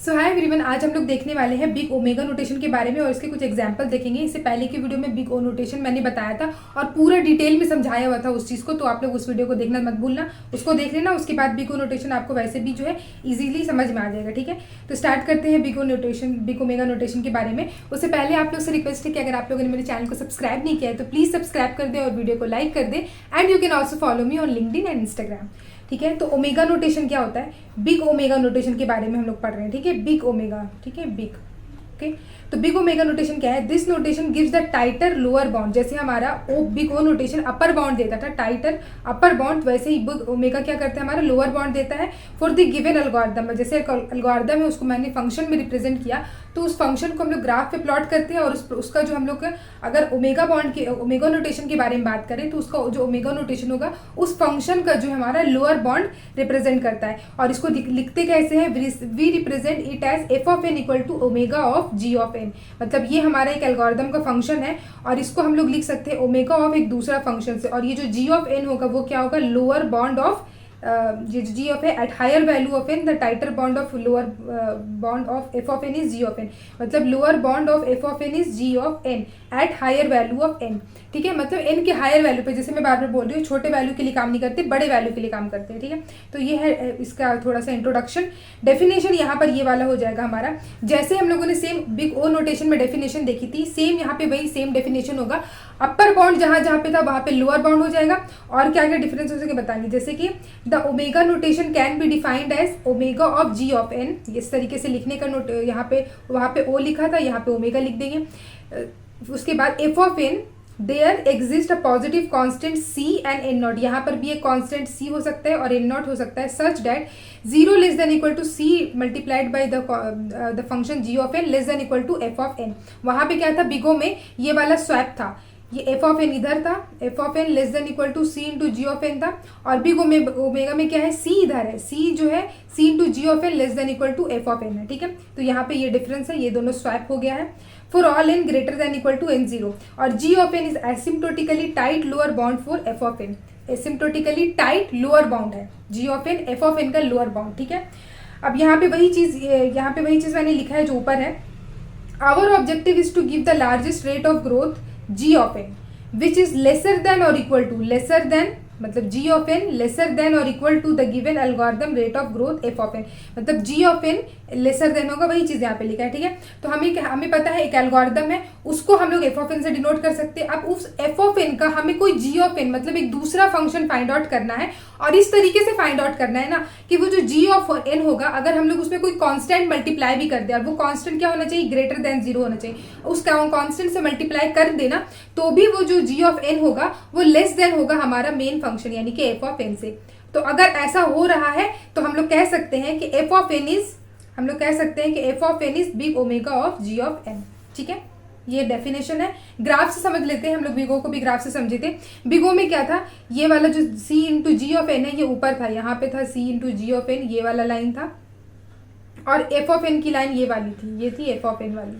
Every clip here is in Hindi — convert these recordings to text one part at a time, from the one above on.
सो हाय एवरीवन, आज हम लोग देखने वाले हैं बिग ओमेगा नोटेशन के बारे में और इसके कुछ एग्जांपल देखेंगे। इससे पहले की वीडियो में बिग ओ नोटेशन मैंने बताया था और पूरा डिटेल में समझाया हुआ था उस चीज़ को, तो आप लोग उस वीडियो को देखना मत भूलना, उसको देख लेना। उसके बाद बिग ओ नोटेशन आपको वैसे भी जो है इजीली समझ में आ जाएगा। ठीक है, तो स्टार्ट करते हैं बिग ओमेगा नोटेशन के बारे में। उससे पहले आप लोग से रिक्वेस्ट है कि अगर आप लोगों ने मेरे चैनल को सब्सक्राइब नहीं किया है तो प्लीज़ सब्सक्राइब कर दे और वीडियो को लाइक कर दे। And you can also follow me on LinkedIn and Instagram. ठीक है, तो ओमेगा नोटेशन क्या होता है, बिग ओमेगा नोटेशन के बारे में हम लोग पढ़ रहे हैं। ठीक है, बिग ओमेगा, ठीक है, बिग, ओके। तो बिग ओमेगा नोटेशन क्या है, this notation gives the tighter lower bound. जैसे हमारा big O notation upper bound देता था, टाइटर अपर बाउंड, वैसे ही बिग ओमेगा क्या करता है, हमारा लोअर बाउंड देता है फॉर द गिवन एल्गोरिथम। जैसे एल्गोरिथम है उसको मैंने फंक्शन में रिप्रेजेंट किया, तो उस फंक्शन को हम लोग ग्राफ पे प्लॉट करते हैं और उसका जो हम लोग अगर ओमेगा बाउंड के ओमेगा नोटेशन के बारे में बात करें तो उसका जो ओमेगा नोटेशन होगा उस फंक्शन का जो हमारा लोअर बाउंड रिप्रेजेंट करता है। और इसको लिखते कैसे हैं, we represent it as f of n equal to omega of g of n. मतलब ये हमारा एक एल्गोरिथम का फंक्शन है और इसको हम लोग लिख सकते हैं ओमेगा ऑफ एक दूसरा फंक्शन से। और ये जो जी ऑफ एन होगा वो क्या होगा, लोअर बाउंड ऑफ ये g of at higher value of n, the tighter bond of lower bond of f of n is g of n. मतलब lower bond of f of n is g of n at higher value of n. ठीक है, मतलब एन के हायर वैल्यू पे, जैसे मैं बार बार बोल रही हूँ, छोटे वैल्यू के लिए काम नहीं करते, बड़े वैल्यू के लिए काम करते हैं। ठीक है, तो ये है इसका थोड़ा सा इंट्रोडक्शन। डेफिनेशन यहाँ पर ये वाला हो जाएगा हमारा, जैसे हम लोगों ने सेम बिग ओ नोटेशन में डेफिनेशन देखी थी, सेम यहाँ पे वही सेम डेफिनेशन होगा। अपर बाउंड जहाँ जहाँ पे था वहाँ पे लोअर बाउंड हो जाएगा। और क्या क्या डिफरेंस हो सके बताएंगे, जैसे कि the omega notation can be defined as omega of g of n. इस तरीके से लिखने का नोट, यहाँ पे वहाँ पे ओ लिखा था, यहाँ पे ओमेगा लिख देंगे। उसके बाद f of n there exist a positive constant c and n naught. यहाँ पर भी एक कांस्टेंट सी हो सकता है और एन नॉट हो सकता है, such that zero less than equal to c multiplied by the function g of n less than equal to f of n. वहाँ पे क्या था, बिगो में ये वाला स्वैप था, ये एफ ऑफ एन इधर था, f of n less than equal to c into g of n था। और बिग ओमेगा में क्या है, सी इधर है, सी जो है c into g of n less than equal to f of n है। ठीक है, तो यहाँ पे ये डिफरेंस है, ये दोनों स्वैप हो गया है। For all n greater than equal to n zero, और g of n is asymptotically tight lower bound for f of n. Asymptotically tight lower bound है g of n, f of n का लोअर बाउंड। ठीक है, अब यहाँ पे वही चीज मैंने लिखा है जो ऊपर है। Our objective is to give the largest rate of growth g of n which is lesser than or equal to, lesser than मतलब g of n lesser than or equal to the given algorithm rate of growth f of n। मतलब g of n lesser then होगा, वही चीज़ यहाँ पे लिखा है। ठीक है, तो हमें पता है एक एल्गोरिदम है, उसको हम लोग एफ ऑफ एन से डिनोट कर सकते हैं। अब उस एफ ऑफ एन का हमें कोई जी ऑफ एन मतलब एक दूसरा फंक्शन फाइंड आउट करना है और इस तरीके से फाइंड आउट करना है ना कि वो जो जी ऑफ एन होगा, अगर हम लोग उसमें कोई कांस्टेंट मल्टीप्लाई भी कर दे, और वो कांस्टेंट क्या होना चाहिए, ग्रेटर देन जीरो होना चाहिए, उस कांस्टेंट से मल्टीप्लाई कर देना तो भी वो जो जी ऑफ एन होगा वो लेस देन होगा हमारा मेन फंक्शन यानी कि एफ ऑफ एन से। तो अगर ऐसा हो रहा है तो हम लोग कह सकते हैं कि f of n is big omega of g of n. ठीक है, ये डेफिनेशन है। ग्राफ से समझ लेते हैं हम लोग, बिगो को भी ग्राफ से समझे थे। बिगो में क्या था, ये वाला जो सी इंटू जी ऑफ एन है ये ऊपर था, यहाँ पे था सी इंटू जी ऑफ एन, ये वाला लाइन था, और एफ ऑफ एन की लाइन ये वाली थी, ये थी एफ ऑफ एन वाली।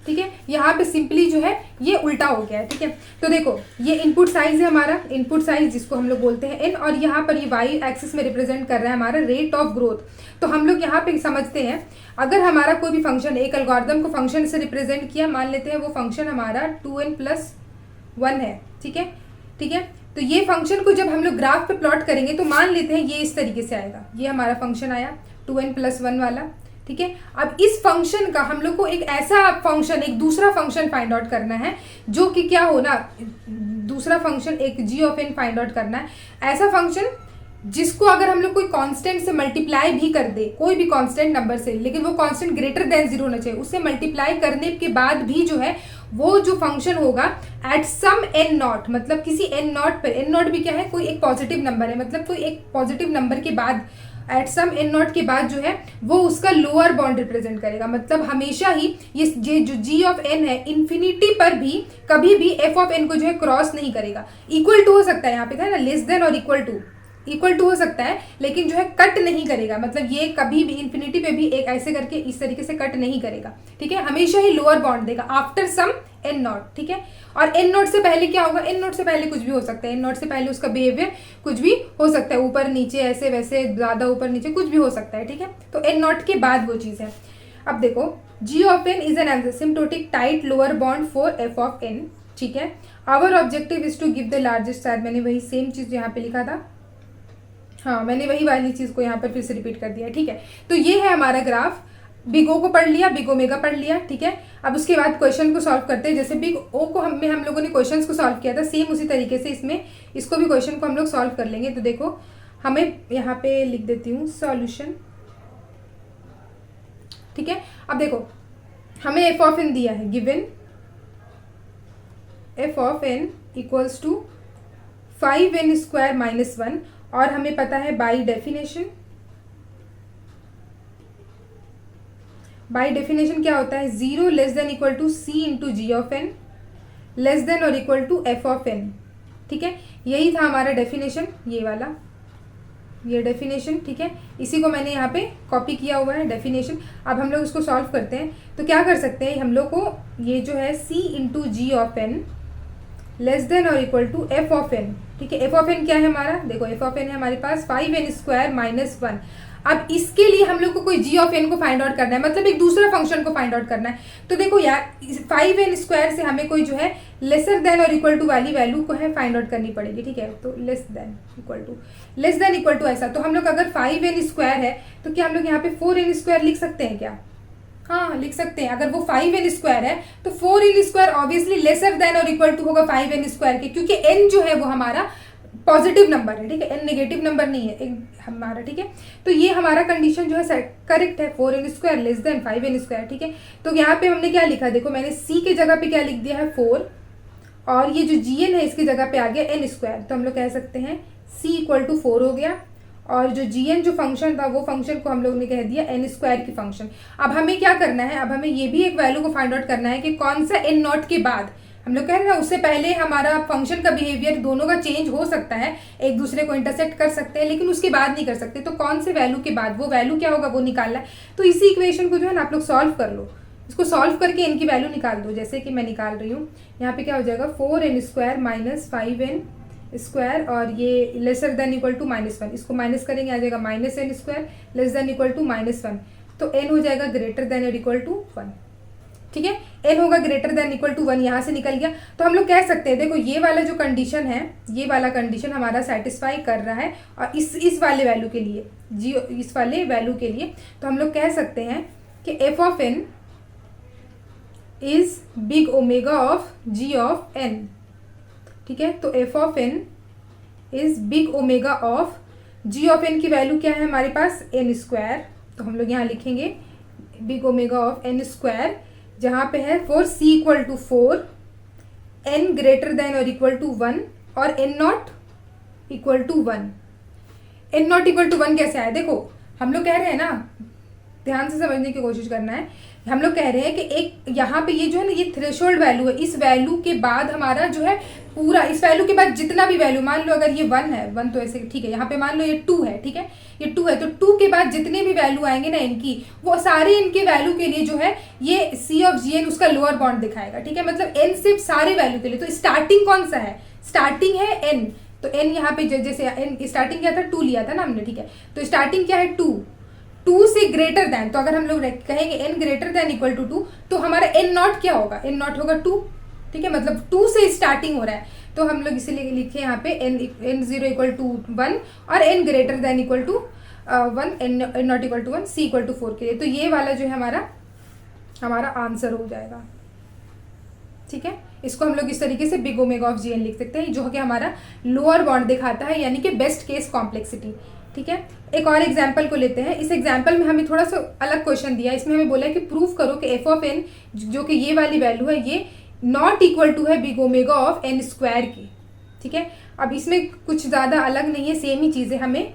ठीक है, यहाँ पे सिंपली जो है ये उल्टा हो गया है। ठीक है, तो देखो ये इनपुट साइज है हमारा, इनपुट साइज जिसको हम लोग बोलते हैं एन, और यहाँ पर ये वाई एक्सिस में रिप्रेजेंट कर रहा है हमारा रेट ऑफ ग्रोथ। तो हम लोग यहाँ पे समझते हैं, अगर हमारा कोई भी फंक्शन, एक एल्गोरिथम को फंक्शन से रिप्रेजेंट किया, मान लेते हैं वो फंक्शन हमारा 2n+1 है। ठीक है, ठीक है, तो ये फंक्शन को जब हम लोग ग्राफ पे प्लॉट करेंगे तो मान लेते हैं ये इस तरीके से आएगा, ये हमारा फंक्शन आया 2n+1 वाला। ठीक है, अब इस फंक्शन का हम लोग को एक ऐसा फंक्शन, एक दूसरा फंक्शन फाइंड आउट करना है जो कि क्या हो ना, दूसरा फंक्शन एक जी ऑफ एन फाइंड आउट करना है, ऐसा फंक्शन जिसको अगर हम लोग कोई कांस्टेंट से मल्टीप्लाई भी कर दे, कोई भी कांस्टेंट नंबर से, लेकिन वो कांस्टेंट ग्रेटर देन जीरो होना चाहिए, उससे मल्टीप्लाई करने के बाद भी जो है वो जो फंक्शन होगा एट सम एन नॉट, मतलब किसी एन नॉट पर, एन नॉट भी क्या है, कोई एक पॉजिटिव नंबर है, मतलब कोई एक पॉजिटिव नंबर के बाद एट सम एन नॉट के बाद जो है वो उसका लोअर बाउंड रिप्रेजेंट करेगा। मतलब हमेशा ही ये जो जी ऑफ एन है इन्फिनिटी पर भी कभी भी एफ ऑफ एन को जो है क्रॉस नहीं करेगा। इक्वल टू हो सकता है, यहाँ पे था ना लेस देन और इक्वल टू हो सकता है, लेकिन जो है कट नहीं करेगा। मतलब ये कभी भी इन्फिनिटी पे भी एक ऐसे करके इस तरीके से कट नहीं करेगा। ठीक है, हमेशा ही लोअर बाउंड देगा आफ्टर सम एन नॉट। ठीक है, और एन नॉट से पहले क्या होगा, एन नॉट से पहले कुछ भी हो सकता है, एन नॉट से पहले उसका बिहेवियर कुछ भी हो सकता है, ऊपर नीचे ऐसे वैसे, ज़्यादा ऊपर नीचे कुछ भी हो सकता है। ठीक है, तो एन नॉट के बाद वो चीज़ है। अब देखो g of n is an asymptotic tight lower bound for f of n, ठीक है। Our objective is to give the largest, शायद मैंने वही सेम चीज़ यहाँ पे लिखा था, हाँ मैंने वही वाली चीज़ को यहाँ पर फिर से रिपीट कर दिया, ठीक है। तो ये है हमारा ग्राफ, बिग ओ को पढ़ लिया, बिग ओमेगा पढ़ लिया, ठीक है। अब उसके बाद क्वेश्चन को सॉल्व करते हैं। जैसे बिग ओ को हम लोगों ने क्वेश्चन को सॉल्व किया था, सेम उसी तरीके से इसको भी क्वेश्चन को हम लोग सॉल्व कर लेंगे। तो देखो हमें यहाँ पे लिख देती हूँ सॉल्यूशन, ठीक है। अब देखो हमें एफ ऑफ एन दिया है, given f of n equals to 5n square minus 1, और हमें पता है बाई डेफिनेशन क्या होता है, 0 less than equal to c into g of n less than और equal to f of n, ठीक है। यही था हमारा डेफिनेशन, ये वाला, ये डेफिनेशन, ठीक है। इसी को मैंने यहाँ पे कॉपी किया हुआ है डेफिनेशन। अब हम लोग इसको सॉल्व करते हैं। तो क्या कर सकते हैं हम लोग को, ये जो है c into g of n less than और equal to f of n, ठीक है। f ऑफ n क्या है हमारा, देखो f ऑफ n है हमारे पास 5n स्क्वायर माइनस 1। अब इसके लिए हम लोग को कोई g ऑफ n को फाइंड आउट करना है, मतलब एक दूसरा फंक्शन को फाइंड आउट करना है। तो देखो यार 5n स्क्वायर से हमें कोई जो है लेसर देन और इक्वल टू वाली वैल्यू को है फाइंड आउट करनी पड़ेगी, ठीक है। तो लेस देन इक्वल टू ऐसा, तो हम लोग अगर 5n स्क्वायर है तो क्या हम लोग यहाँ पे 4n स्क्वायर लिख सकते हैं क्या, हाँ लिख सकते हैं। अगर वो 5n स्क्वायर है तो 4n square obviously lesser than और इक्वल टू होगा 5n स्क्वायर के, क्योंकि n जो है वो हमारा पॉजिटिव नंबर है, ठीक है। n नेगेटिव नंबर नहीं है एक हमारा, ठीक है। तो ये हमारा कंडीशन जो है करेक्ट है, 4n square less then 5n square, ठीक है। तो यहाँ पे हमने क्या लिखा, देखो मैंने c के जगह पे क्या लिख दिया है 4, और ये जो gn है इसकी जगह पे आ गया n स्क्वायर। तो हम लोग कह सकते हैं c इक्वल टू 4 हो गया, और जो gn जो फंक्शन था वो फंक्शन को हम लोग ने कह दिया n स्क्वायर की फंक्शन। अब हमें क्या करना है, अब हमें ये भी एक वैल्यू को फाइंड आउट करना है कि कौन सा n नॉट के बाद, हम लोग कह रहे हैं उससे पहले हमारा फंक्शन का बिहेवियर दोनों का चेंज हो सकता है, एक दूसरे को इंटरसेक्ट कर सकते हैं, लेकिन उसके बाद नहीं कर सकते। तो कौन से वैल्यू के बाद, वो वैल्यू क्या होगा वो निकालना है। तो इसी इक्वेशन को जो है ना आप लोग सॉल्व कर लो, इसको सॉल्व करके इनकी वैल्यू निकाल दो, जैसे कि मैं निकाल रही हूँ। यहाँ पे क्या हो जाएगा 4n square minus 5n square, और ये लेसर देन इक्वल टू -1, इसको माइनस करेंगे आ जाएगा -n square less than equal to -1। तो n हो जाएगा ग्रेटर देन और इक्वल टू 1, ठीक है। n होगा ग्रेटर देन इक्वल टू 1, यहाँ से निकल गया। तो हम लोग कह सकते हैं देखो ये वाला जो कंडीशन है, ये वाला कंडीशन हमारा सेटिस्फाई कर रहा है, और इस वाले वैल्यू के लिए इस वाले वैल्यू के लिए तो हम लोग कह सकते हैं कि f of n is big omega of g of n, ठीक है। तो f of n is big omega of g of n की वैल्यू क्या है हमारे पास n स्क्वायर। तो हम लोग यहाँ लिखेंगे big omega of n square, जहाँ पे है for c equal to 4, n greater than और इक्वल टू 1, और n not equal to 1। n not equal to 1 कैसे आया, देखो हम लोग कह रहे हैं ना, ध्यान से समझने की कोशिश करना है। हम लोग कह रहे हैं कि एक यहाँ पे ये जो है ना ये थ्रेशोल्ड वैल्यू है, इस वैल्यू के बाद हमारा जो है पूरा, इस वैल्यू के बाद जितना भी वैल्यू, मान लो अगर ये 1 है, 1 तो ऐसे ठीक है, यहाँ पे मान लो ये 2 है, ठीक है, ये 2 है, तो 2 के बाद जितने भी वैल्यू आएंगे ना इनकी, वो सारे इनके वैल्यू के लिए जो है ये c ऑफ gn उसका लोअर बाउंड दिखाएगा, ठीक है। मतलब n सिर्फ सारे वैल्यू के लिए। तो स्टार्टिंग कौन सा है, स्टार्टिंग है n, तो n यहाँ पे जैसे n स्टार्टिंग क्या था 2 लिया था ना हमने, ठीक है। तो स्टार्टिंग क्या है 2 से ग्रेटर देन, तो अगर हम लोग कहेंगे n greater than equal to 2, तो हमारा n नॉट क्या होगा, n नॉट होगा 2, ठीक है। मतलब 2 से स्टार्टिंग हो रहा है, तो हम लोग इसीलिए लिखे यहाँ पे n0 इक्वल टू 1 और n greater than equal to 1, n not equal to 1, c equal to 4 के लिए। तो ये वाला जो है हमारा आंसर हो जाएगा, ठीक है। इसको हम लोग इस तरीके से बिग ओमेगा ऑफ gn लिख सकते हैं, जो कि हमारा लोअर बाउंड दिखाता है, यानी कि बेस्ट केस कॉम्प्लेक्सिटी, ठीक है। एक और एग्जाम्पल को लेते हैं। इस एग्जाम्पल में हमें थोड़ा सा अलग क्वेश्चन दिया है, इसमें हमें बोला है कि प्रूव करो कि f ऑफ n जो कि ये वाली वैल्यू है ये नॉट इक्वल टू है big omega of n square की, ठीक है। अब इसमें कुछ ज़्यादा अलग नहीं है, सेम ही चीज़ें हमें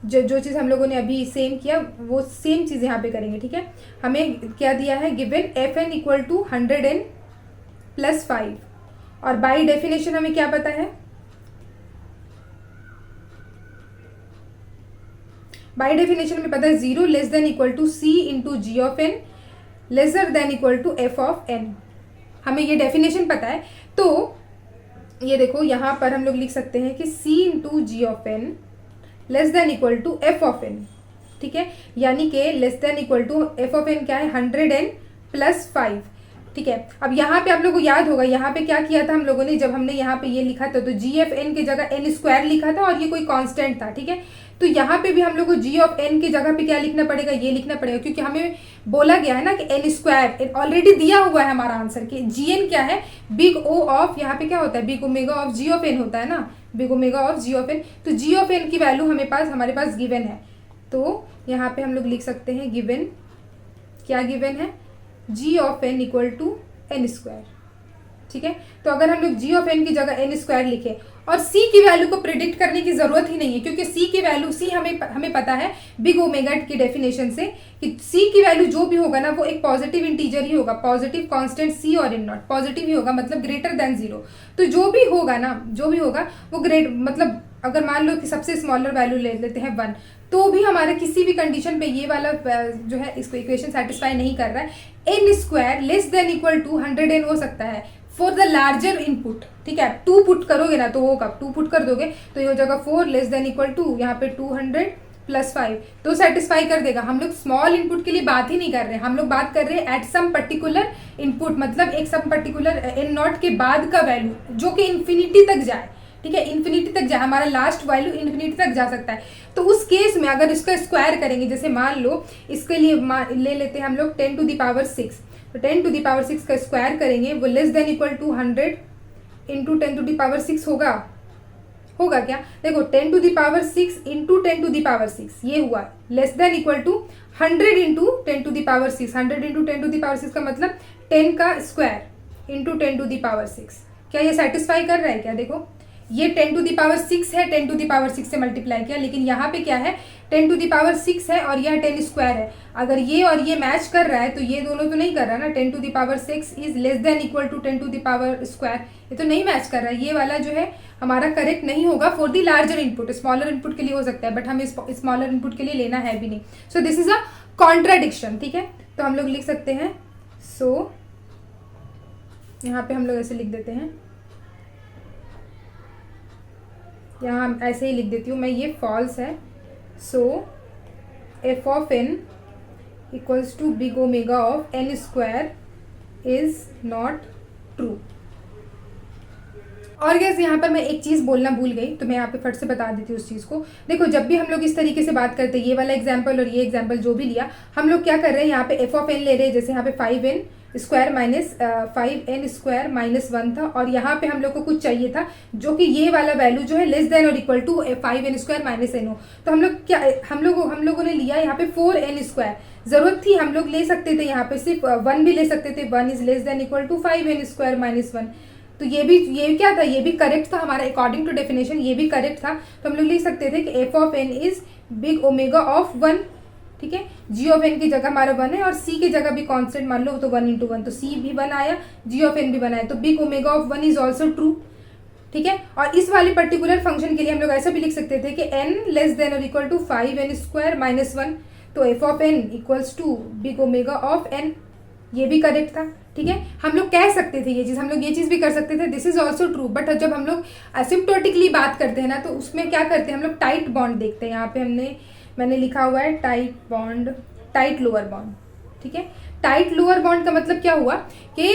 जो चीज़ हम लोगों ने अभी सेम किया वो सेम चीज़ यहाँ पे करेंगे, ठीक है। हमें क्या दिया है, given fn equal to 100n plus 5, और बाई डेफिनेशन हमें क्या पता है, बाई डेफिनेशन में पता है 0 less than equal to c into g of n lesser than equal to f of n, हमें ये डेफिनेशन पता है। तो ये देखो यहाँ पर हम लोग लिख सकते हैं कि c into g of n less than equal to f of n, ठीक है, यानी कि less than equal to f of n क्या है 100n + 5, ठीक है। अब यहाँ पे आप लोगों को याद होगा यहाँ पे क्या किया था हम लोगों ने, जब हमने यहाँ पे ये लिखा था तो जी ऑफ एन की जगह एन स्क्वायर लिखा था और ये कोई कांस्टेंट था, ठीक है। तो यहाँ पे भी हम लोग को जी ऑफ एन की जगह पे क्या लिखना पड़ेगा, ये लिखना पड़ेगा, क्योंकि हमें बोला गया है ना कि एन स्क्वायर ऑलरेडी दिया हुआ है हमारा आंसर कि जी एन क्या है, बिग ओ ऑफ, यहाँ पे क्या होता है big omega of g of n होता है ना, big omega of g of n. तो जी ऑफ एन की वैल्यू हमारे पास गिवन है, तो यहाँ पे हम लोग लिख सकते हैं गिवन, क्या गिवन है, g of n equal to n square, ठीक है। तो अगर हम लोग जी ऑफ एन की जगह एन स्क्वायर लिखे और सी की वैल्यू को प्रिडिक्ट करने की जरूरत ही नहीं है, क्योंकि सी की वैल्यू, सी हमें पता है बिग ओमेगा की डेफिनेशन से कि सी की वैल्यू जो भी होगा ना वो एक पॉजिटिव इंटीजर ही होगा, पॉजिटिव कांस्टेंट सी और इन नॉट पॉजिटिव ही होगा, मतलब ग्रेटर देन 0। तो जो भी होगा ना, जो भी होगा वो मतलब अगर मान लो कि सबसे स्मॉलर वैल्यू ले लेते हैं 1, तो भी हमारे किसी भी कंडीशन पे ये वाला जो है इसको इक्वेशन सेटिस्फाई नहीं कर रहा है। N square less than equal to 100n हो सकता है फॉर द लार्जर इनपुट, ठीक है। 2 पुट करोगे ना तो होगा, 2 पुट कर दोगे तो ये हो जाएगा 4 लेस देन इक्वल टू यहाँ पे 200 + 5, तो सेटिस्फाई कर देगा। हम लोग स्मॉल इनपुट के लिए बात ही नहीं कर रहे हैं, हम लोग बात कर रहे हैं एट सम पर्टिकुलर इनपुट, मतलब एक सम पर्टिकुलर एन नॉट के बाद का वैल्यू जो कि इन्फिनिटी तक जाए, ठीक है, इन्फिनिटी तक जाए, हमारा लास्ट वैल्यू इन्फिनिटी तक जा सकता है। तो उस केस में अगर इसका स्क्वायर करेंगे, जैसे मान लो इसके लिए ले लेते हैं हम लोग 10⁶, तो 10⁶ का स्क्वायर करेंगे वो less than equal to 100 into 10⁶ होगा क्या, देखो 10⁶ इंटू 10⁶ ये हुआ less than equal to 100 into 10⁶, 100 into 10⁶ का मतलब 10 का स्क्वायर इंटू 10⁶। क्या ये सेटिस्फाई कर रहा है क्या, देखो ये 10⁶ है, 10⁶ से मल्टीप्लाई किया, लेकिन यहाँ पे क्या है 10⁶ है और यह 10 स्क्वायर है। अगर ये और ये मैच कर रहा है तो ये दोनों तो नहीं कर रहा ना, 10⁶ is less than equal to 10⁻², ये तो नहीं मैच कर रहा है, ये वाला जो है हमारा करेक्ट नहीं होगा for the larger input. Smaller input के लिए हो सकता है बट हमें स्मॉलर इनपुट के लिए लेना है भी नहीं, so this is a contradiction, ठीक है। तो हम लोग लिख सकते हैं, सो यहाँ पे हम लोग ऐसे लिख देते हैं, यहाँ ऐसे ही लिख देती हूँ मैं, ये फॉल्स है। So f of n equals to big omega of n square is not true. और गैस यहाँ पर मैं एक चीज़ बोलना भूल गई, तो मैं यहाँ पे फट से बता देती हूँ उस चीज़ को। देखो जब भी हम लोग इस तरीके से बात करते हैं, ये वाला एग्जाम्पल और ये एग्जाम्पल जो भी लिया, हम लोग क्या कर रहे हैं यहाँ पे एफ ऑफ एन ले रहे हैं, जैसे यहाँ पे 5n square minus 5n square minus 1 था, और यहाँ पे हम लोग को कुछ चाहिए था जो कि ये वाला वैल्यू जो है लेस देन और equal to 5n square minus n हो। तो हम लोग क्या, हम लोगों ने लिया यहाँ पे 4n स्क्वायर, जरूरत थी हम लोग ले सकते थे यहाँ पे सिर्फ 1 भी ले सकते थे, 1 is less than equal to 5n square minus 1। तो ये क्या था, ये भी करेक्ट था हमारा अकॉर्डिंग टू डेफिनेशन, ये भी करेक्ट था। तो हम लोग लिख सकते थे कि f of n is big omega of 1, ठीक है। जी ऑफ एन की जगह हमारा 1 है और सी की जगह भी कांस्टेंट मान लो तो 1 × 1, तो सी भी 1 आया, जी ऑफ एन भी 1 आया, तो big omega of 1 is also true, ठीक है। और इस वाले पर्टिकुलर फंक्शन के लिए हम लोग ऐसा भी लिख सकते थे कि n लेस देन और equal to 5n square minus 1, तो f of n equals to big omega of n, ये भी करेक्ट था, ठीक है। हम लोग कह सकते थे ये चीज़, हम लोग ये चीज़ भी कर सकते थे, this is also true. But जब हम लोग एसिम्प्टोटिकली बात करते हैं ना, तो उसमें क्या करते हैं हम लोग टाइट बॉन्ड देखते हैं। यहाँ पे मैंने लिखा हुआ है tight bond, tight lower bond, ठीक है। टाइट लोअर बॉन्ड का मतलब क्या हुआ कि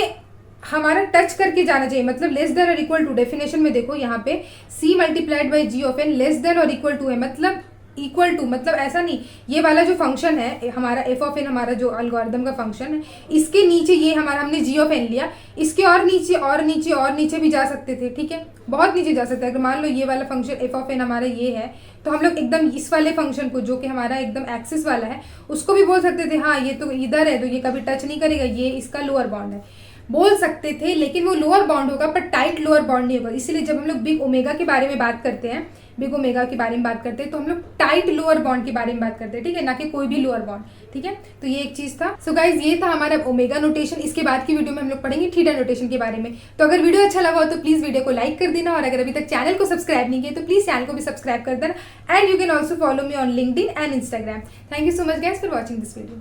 हमारा टच करके जाना चाहिए, मतलब लेस देन और इक्वल टू। डेफिनेशन में देखो यहाँ पे c multiplied by g of n less than और इक्वल टू है, मतलब इक्वल टू, मतलब ऐसा नहीं, ये वाला जो फंक्शन है हमारा एफ ऑफ एन, हमारा जो एल्गोरिथम का फंक्शन है, इसके नीचे ये हमारा हमने जी ऑफ एन लिया, इसके और नीचे और नीचे और नीचे भी जा सकते थे, ठीक है, बहुत नीचे जा सकते हैं। अगर मान लो ये वाला फंक्शन एफ ऑफ एन हमारा ये है, तो हम लोग एकदम इस वाले फंक्शन को जो कि हमारा एकदम एक्सिस वाला है उसको भी बोल सकते थे हाँ ये तो इधर है तो ये कभी टच नहीं करेगा, ये इसका लोअर बाउंड है, बोल सकते थे, लेकिन वो लोअर बाउंड होगा पर टाइट लोअर बाउंड नहीं होगा। इसलिए जब हम लोग बिग ओमेगा के बारे में बात करते हैं, बिग ओमेगा के बारे में बात करते हैं, तो हम लोग टाइट लोअर बाउंड के बारे में बात करते हैं, ठीक है, ना कि कोई भी लोअर बाउंड, ठीक है। तो ये एक चीज था। सो गाइज ये था हमारा ओमेगा नोटेशन। इसके बाद की वीडियो में हम लोग पढ़ेंगे थीटा नोटेशन के बारे में। तो अगर वीडियो अच्छा लगा हो तो प्लीज वीडियो को लाइक कर देना, और अगर अभी तक चैनल को सब्सक्राइब नहीं किया तो प्लीज चैनल को भी सब्सक्राइब कर देना, and you can also follow me on LinkedIn and Instagram. Thank you so much guys for watching this video.